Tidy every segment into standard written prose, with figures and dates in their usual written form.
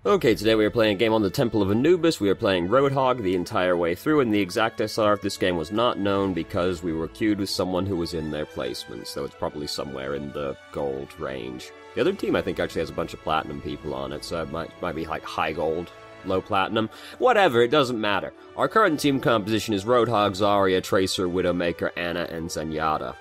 Okay, today we are playing a game on the Temple of Anubis. We are playing Roadhog the entire way through, and the exact SR of this game was not known because we were queued with someone who was in their placement, so it's probably somewhere in the gold range. The other team, I think, actually has a bunch of platinum people on it, so it might be like high gold, low platinum. Whatever, it doesn't matter. Our current team composition is Roadhog, Zarya, Tracer, Widowmaker, Ana, and Zenyatta.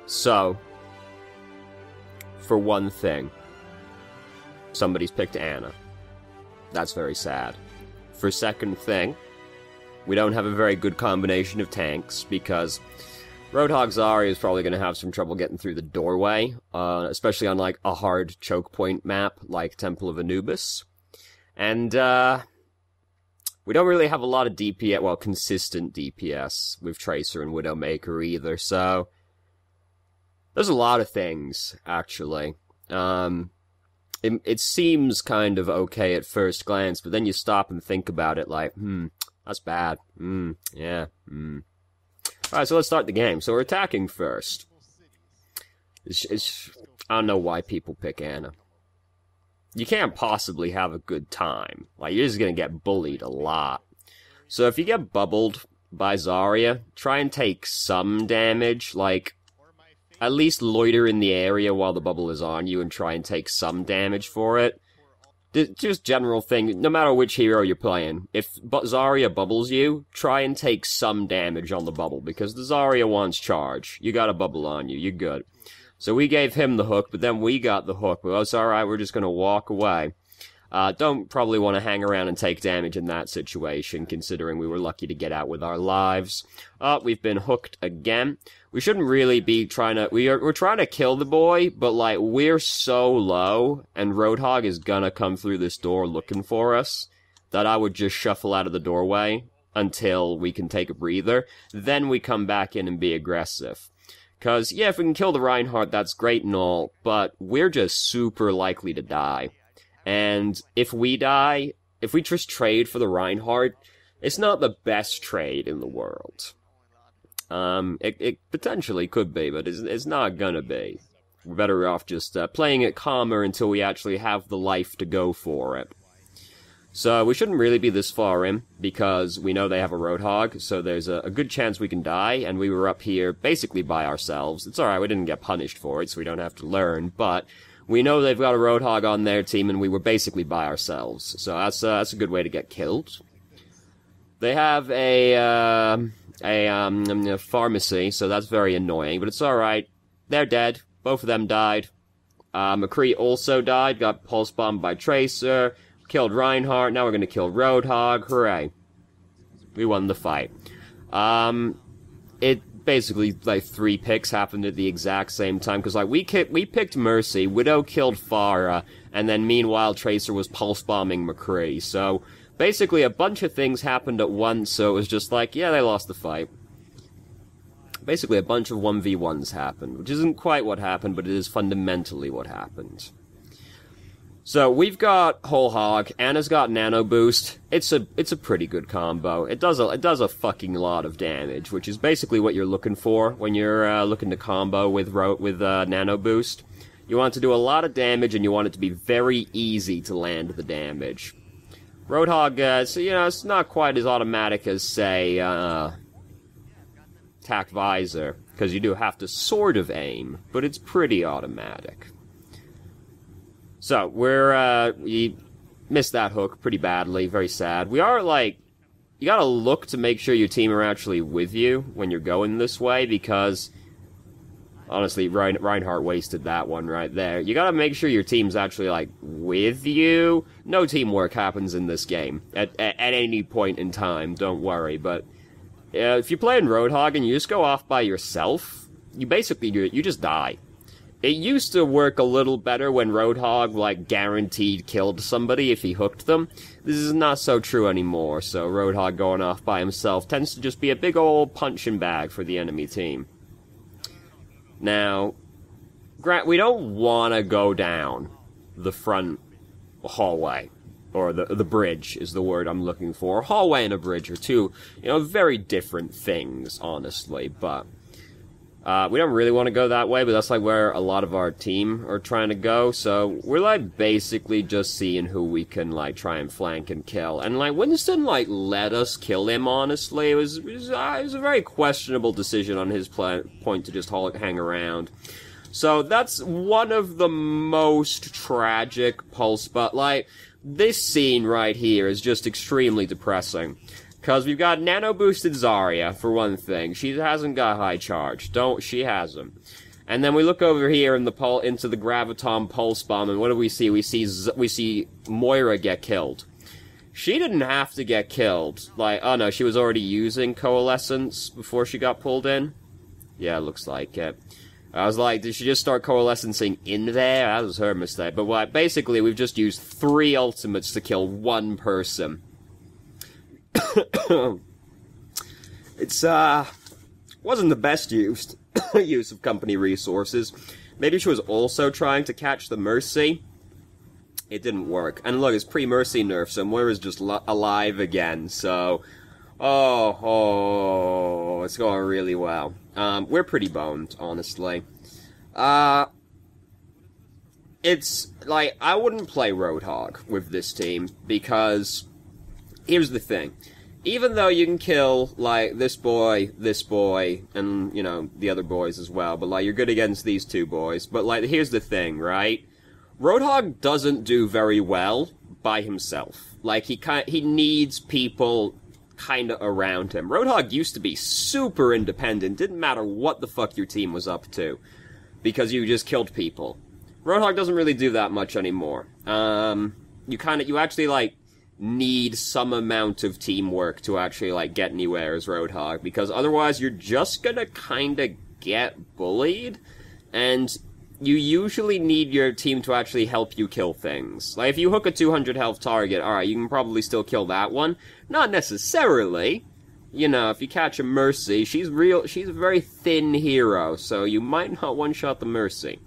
So, for one thing, somebody's picked Ana. That's very sad. For second thing, we don't have a very good combination of tanks, because Roadhog Zarya is probably going to have some trouble getting through the doorway, especially on, like, a hard choke point map like Temple of Anubis. And, we don't really have a lot of DPS, well, consistent DPS with Tracer and Widowmaker either, so there's a lot of things, actually. It seems kind of okay at first glance, but then you stop and think about it like, that's bad. Yeah. Alright, so let's start the game. So we're attacking first. I don't know why people pick Ana. You can't possibly have a good time. Like, you're just gonna get bullied a lot. So if you get bubbled by Zarya, try and take some damage, like, at least loiter in the area while the bubble is on you and try and take some damage for it. Just general thing, no matter which hero you're playing, if Zarya bubbles you, try and take some damage on the bubble, because the Zarya wants charge. You got a bubble on you, you're good. So we gave him the hook, but then we got the hook. Well, it's alright, we're just gonna walk away. Don't probably want to hang around and take damage in that situation, considering we were lucky to get out with our lives. We've been hooked again. We shouldn't really be trying to... We're trying to kill the boy, but, like, we're so low, and Roadhog is gonna come through this door looking for us, that I would just shuffle out of the doorway until we can take a breather. Then we come back in and be aggressive. Because, yeah, if we can kill the Reinhardt, that's great and all, but we're just super likely to die. And if we die, if we just trade for the Reinhardt, it's not the best trade in the world. It potentially could be, but it's not gonna be. We're better off just playing it calmer until we actually have the life to go for it. So we shouldn't really be this far in, because we know they have a Roadhog, so there's a good chance we can die, and we were up here basically by ourselves. It's alright, we didn't get punished for it, so we don't have to learn, but we know they've got a Roadhog on their team, and we were basically by ourselves. So that's a good way to get killed. They have a pharmacy, so that's very annoying, but it's alright. They're dead. Both of them died. McCree also died, got pulse bombed by Tracer, killed Reinhardt, now we're gonna kill Roadhog, hooray. We won the fight. Basically, like, 3 picks happened at the exact same time, because, like, we picked Mercy, Widow killed Farah, and then meanwhile Tracer was pulse-bombing McCree, so basically a bunch of things happened at once, so it was just like, yeah, they lost the fight. Basically a bunch of 1v1s happened, which isn't quite what happened, but it is fundamentally what happened. So, we've got Whole Hog, Ana's got Nano Boost. It's a pretty good combo. It does a fucking lot of damage, which is basically what you're looking for when you're looking to combo with Nano Boost. You want to do a lot of damage, and you want it to be very easy to land the damage. Roadhog, so, you know, it's not quite as automatic as, say, Tac Visor, because you do have to sort of aim, but it's pretty automatic. So, we missed that hook pretty badly, very sad. We are, like, you gotta look to make sure your team are actually with you when you're going this way, because, honestly, Reinhardt wasted that one right there. You gotta make sure your team's actually, like, with you. No teamwork happens in this game, at any point in time, don't worry, but if you're playing Roadhog and you just go off by yourself, you just die. It used to work a little better when Roadhog, like, guaranteed killed somebody if he hooked them. This is not so true anymore, so Roadhog going off by himself tends to just be a big old punching bag for the enemy team. Now, we don't want to go down the front hallway, or the bridge is the word I'm looking for. A hallway and a bridge are two, you know, very different things, honestly, but We don't really want to go that way, but that's like where a lot of our team are trying to go, so we're like basically just seeing who we can like try and flank and kill. And like Winston like let us kill him, honestly. It was a very questionable decision on his point to just hang around. So that's one of the most tragic pulse, but like this scene right here is just extremely depressing. Because we've got nano-boosted Zarya, for one thing. She hasn't got high charge. She hasn't. And then we look over here in into the Graviton Pulse Bomb, and what do we see? We see Moira get killed. She didn't have to get killed. Like, oh no, she was already using Coalescence before she got pulled in? Yeah, it looks like it. I was like, did she just start coalescing in there? That was her mistake. But what, basically, we've just used 3 ultimates to kill 1 person. It's, wasn't the best use of company resources. Maybe she was also trying to catch the Mercy. It didn't work. And look, it's pre-Mercy nerf, so Moira's just alive again, so... Oh, it's going really well. We're pretty boned, honestly. It's, like, I wouldn't play Roadhog with this team, because... Here's the thing. Even though you can kill, like, this boy, and, you know, the other boys as well, but, like, you're good against these 2 boys. But, like, here's the thing, right? Roadhog doesn't do very well by himself. Like, he needs people kinda around him. Roadhog used to be super independent, didn't matter what the fuck your team was up to, because you just killed people. Roadhog doesn't really do that much anymore. You actually, like, need some amount of teamwork to actually, like, get anywhere as Roadhog, because otherwise you're just gonna kinda get bullied, and you usually need your team to actually help you kill things. Like, if you hook a 200 health target, alright, you can probably still kill that one. Not necessarily. You know, if you catch a Mercy, she's a very thin hero, so you might not one-shot the Mercy.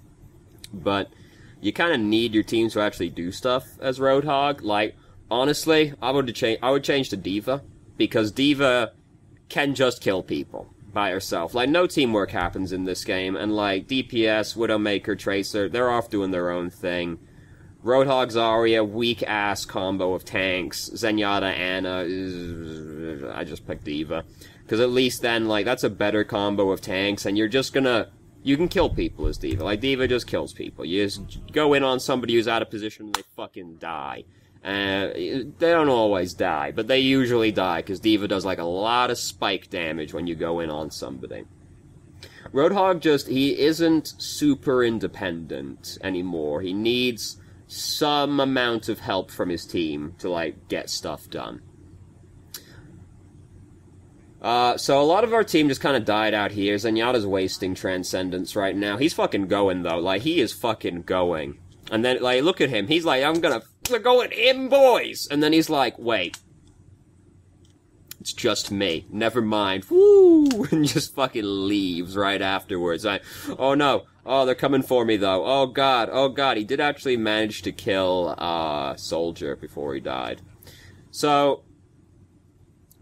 But you kinda need your team to actually do stuff as Roadhog. Like, honestly, I would change to D.Va, because D.Va can just kill people by herself. Like, no teamwork happens in this game, and, like, DPS, Widowmaker, Tracer, they're off doing their own thing. Roadhog, Zarya, weak-ass combo of tanks. Zenyatta, Ana, I just picked D.Va. Because at least then, like, that's a better combo of tanks, and you're just gonna... You can kill people as D.Va. Like, D.Va just kills people. You just go in on somebody who's out of position and they fucking die. They don't always die, but they usually die, because D.Va does, like, a lot of spike damage when you go in on somebody. Roadhog he isn't super independent anymore. He needs some amount of help from his team to, like, get stuff done. So a lot of our team just kind of died out here. Zenyatta's wasting Transcendence right now. He's fucking going, though. Like, he is fucking going. And then, like, look at him. He's like, we're going in, boys! And then he's like, wait. It's just me. Never mind. Woo! And just fucking leaves right afterwards. Oh no. Oh, they're coming for me, though. Oh god. Oh god. He did actually manage to kill, Soldier before he died. So,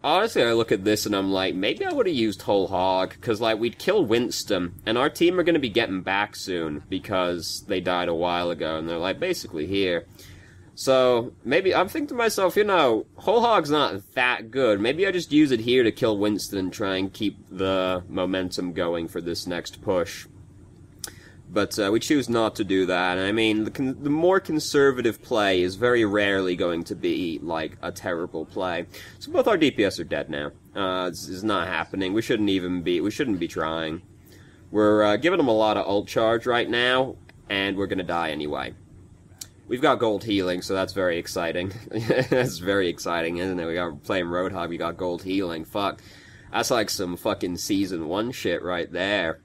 honestly, I look at this and I'm like, maybe I would have used Whole Hog, because, like, we'd kill Winston, and our team are going to be getting back soon, because they died a while ago, and they're, like, basically here. So, maybe, I'm thinking to myself, you know, Whole Hog's not that good. Maybe I just use it here to kill Winston and try and keep the momentum going for this next push. But we choose not to do that. I mean, the more conservative play is very rarely going to be, like, a terrible play. So both our DPS are dead now. This is not happening. We shouldn't be trying. We're giving them a lot of ult charge right now, and we're gonna die anyway. We've got gold healing, so that's very exciting. That's very exciting, isn't it? We got playing Roadhog, we got gold healing. Fuck. That's like some fucking Season 1 shit right there.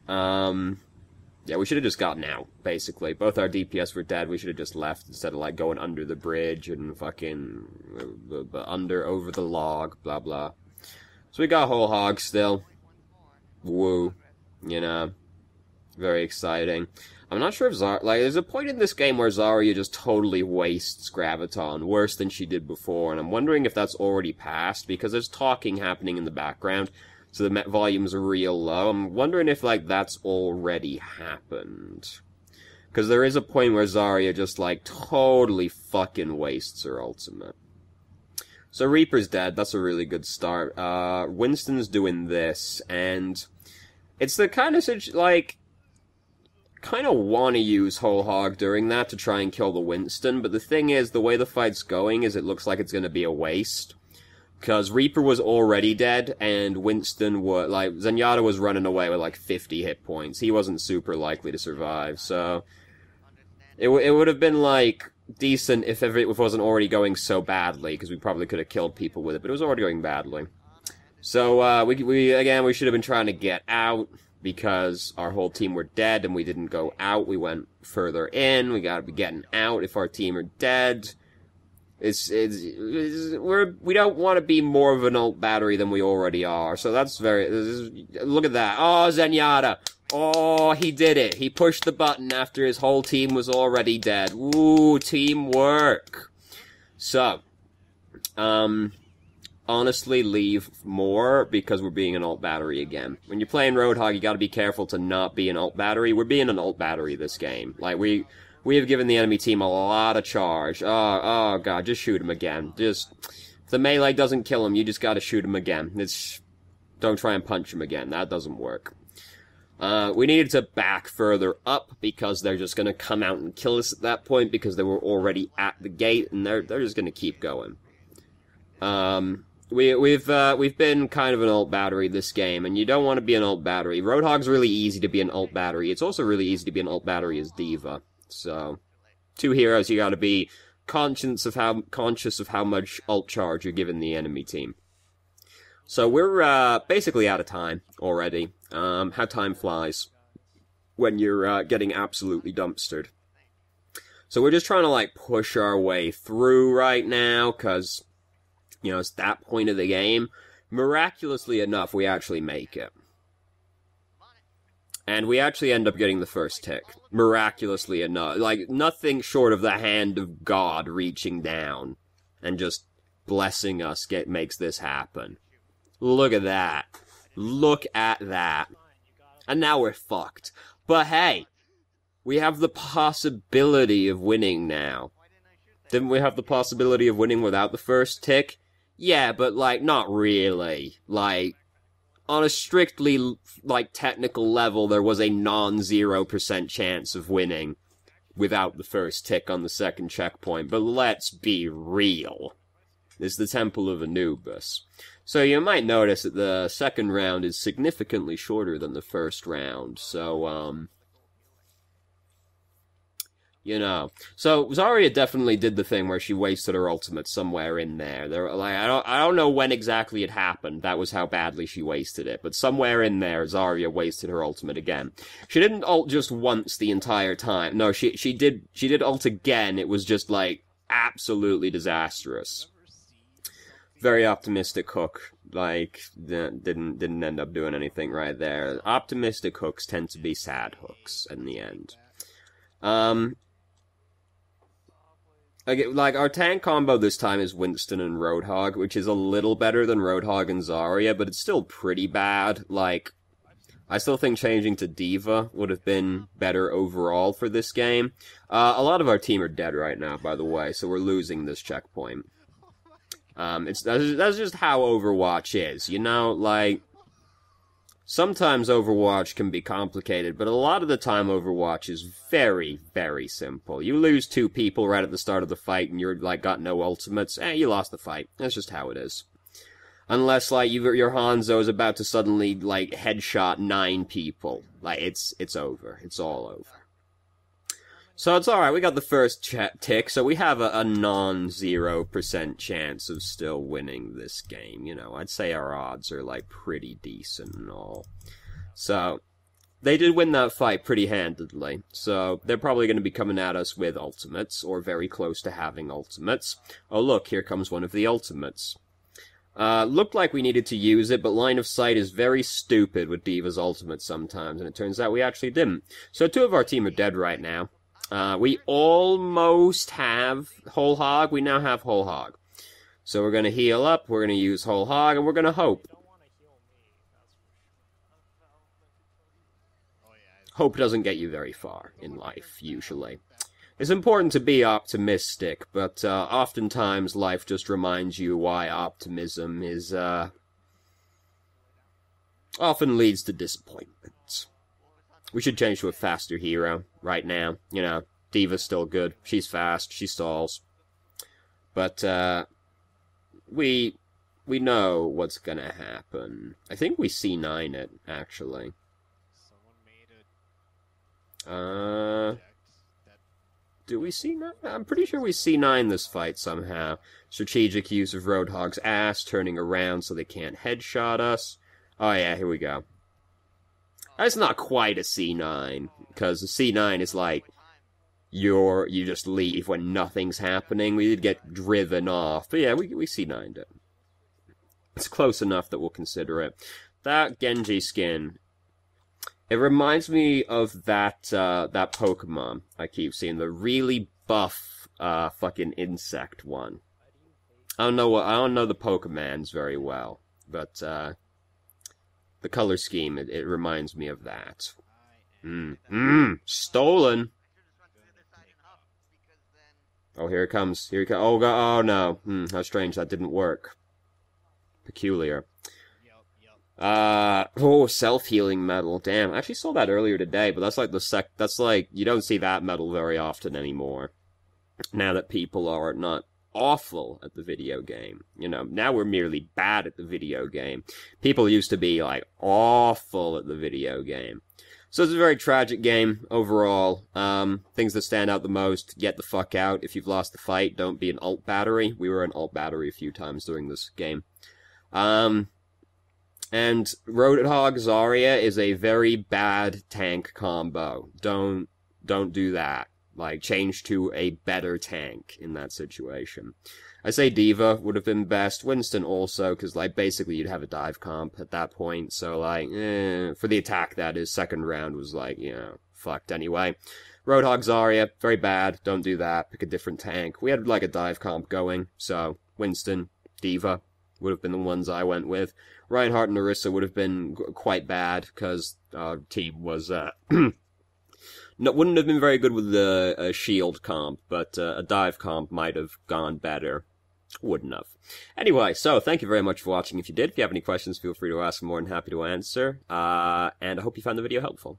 Yeah, we should have just gotten out, basically. Both our DPS were dead, we should have just left instead of, like, going under the bridge and fucking... over the log, blah blah. So we got Whole Hog still. Woo. You know. Very exciting. I'm not sure if Zarya... Like, there's a point in this game where Zarya just totally wastes Graviton, worse than she did before, and I'm wondering if that's already passed, because there's talking happening in the background. So the volumes are real low. I'm wondering if, like, that's already happened. Because there is a point where Zarya just, like, totally fucking wastes her ultimate. So Reaper's dead. That's a really good start. Winston's doing this, and it's the kind of, like, kind of want to use Whole Hog during that to try and kill the Winston, but the thing is, the way the fight's going is it looks like it's going to be a waste. Because Reaper was already dead, and Winston was, like, Zenyatta was running away with, like, 50 hit points. He wasn't super likely to survive, so it would have been, like, decent if it wasn't already going so badly, because we probably could have killed people with it, but it was already going badly. So, we should have been trying to get out, because our whole team were dead, and we didn't go out. We went further in. We gotta be getting out if our team are dead. We don't want to be more of an ult battery than we already are. So that's look at that. Oh, Zenyatta. Oh, he did it. He pushed the button after his whole team was already dead. Ooh, teamwork. So, honestly, leave more because we're being an ult battery again. When you're playing Roadhog, you gotta be careful to not be an ult battery. We're being an ult battery this game. Like, we have given the enemy team a lot of charge. Oh god, just shoot him again. If the melee doesn't kill him, you just gotta shoot him again. Don't try and punch him again. That doesn't work. We needed to back further up because they're just gonna come out and kill us at that point because they were already at the gate and they're just gonna keep going. We've been kind of an ult battery this game, and you don't want to be an ult battery. Roadhog's really easy to be an ult battery. It's also really easy to be an ult battery as D.Va. So, two heroes, you gotta be conscious of how much ult charge you're giving the enemy team. So we're basically out of time already. How time flies when you're getting absolutely dumpstered. So we're just trying to like push our way through right now, cause you know it's that point of the game. Miraculously enough, we actually make it. And we actually end up getting the first tick. Miraculously enough. Like, nothing short of the hand of God reaching down and just blessing us makes this happen. Look at that. Look at that. And now we're fucked. But hey, we have the possibility of winning now. Didn't we have the possibility of winning without the first tick? Yeah, but, like, not really. Like, on a strictly, like, technical level, there was a non-0% chance of winning without the first tick on the second checkpoint. But let's be real. This is the Temple of Anubis. So you might notice that the second round is significantly shorter than the first round. So, you know. So Zarya definitely did the thing where she wasted her ultimate somewhere in there. Like, I don't know when exactly it happened. That was how badly she wasted it. But somewhere in there, Zarya wasted her ultimate again. She didn't ult just once the entire time. No, she did ult again. It was just, like, absolutely disastrous. Very optimistic hook. Like, didn't end up doing anything right there. Optimistic hooks tend to be sad hooks in the end. Like, our tank combo this time is Winston and Roadhog, which is a little better than Roadhog and Zarya, but it's still pretty bad. Like, I still think changing to D.Va would have been better overall for this game. A lot of our team are dead right now, by the way, so we're losing this checkpoint. That's just how Overwatch is, you know, like, sometimes Overwatch can be complicated, but a lot of the time Overwatch is very, very simple. You lose 2 people right at the start of the fight and you're, like, got no ultimates, you lost the fight. That's just how it is. Unless, like, your Hanzo is about to suddenly, like, headshot 9 people. Like, it's over. It's all over. So it's alright, we got the first tick, so we have a non-0% chance of still winning this game. You know, I'd say our odds are, like, pretty decent and all. So, they did win that fight pretty handedly. So, they're probably going to be coming at us with ultimates, or very close to having ultimates. Oh look, here comes one of the ultimates. Looked like we needed to use it, but line of sight is very stupid with D.Va's ultimate sometimes, and it turns out we actually didn't. So 2 of our team are dead right now. We almost have Whole Hog. We now have Whole Hog. So we're going to heal up, we're going to use Whole Hog, and we're going to hope. hope doesn't get you very far in life, usually. It's important to be optimistic, but oftentimes life just reminds you why optimism is, often leads to disappointment. We should change to a faster hero right now. You know, D.Va's still good. She's fast. She stalls. But, we know what's gonna happen. I think we C9 it, actually. Do we C9? I'm pretty sure we C9 this fight somehow. Strategic use of Roadhog's ass, turning around so they can't headshot us. Oh yeah, here we go. That's not quite a C9, because a C9 is like, you just leave when nothing's happening. We did get driven off. But yeah, we C9'd it. It's close enough that we'll consider it. That Genji skin, it reminds me of that Pokemon I keep seeing, the really buff fucking insect one. I don't know the Pokemons very well, but the color scheme, it reminds me of that. Stolen. Oh, here it comes. Here it comes. Oh god, oh no. How strange, that didn't work. Peculiar. Oh, self-healing medal. Damn, I actually saw that earlier today, but that's like that's like, you don't see that medal very often anymore. Now that people are not awful at the video game. You know, now we're merely bad at the video game. People used to be, like, awful at the video game. So it's a very tragic game, overall. Things that stand out the most, get the fuck out. If you've lost the fight, don't be an alt battery. We were an alt battery a few times during this game. And Roadhog Zarya is a very bad tank combo. Don't do that. Like, change to a better tank in that situation. I say D.Va would have been best. Winston also, because, like, basically you'd have a dive comp at that point. So, like, for the attack, that is, second round was, like, you know, fucked anyway. Roadhog Zarya, very bad. Don't do that. Pick a different tank. We had, like, a dive comp going. So, Winston, D.Va would have been the ones I went with. Reinhardt and Narissa would have been quite bad, because our team was, no, wouldn't have been very good with a shield comp, but a dive comp might have gone better. Wouldn't have. Anyway, so thank you very much for watching. If you did, if you have any questions, feel free to ask. I'm more than happy to answer. And I hope you found the video helpful.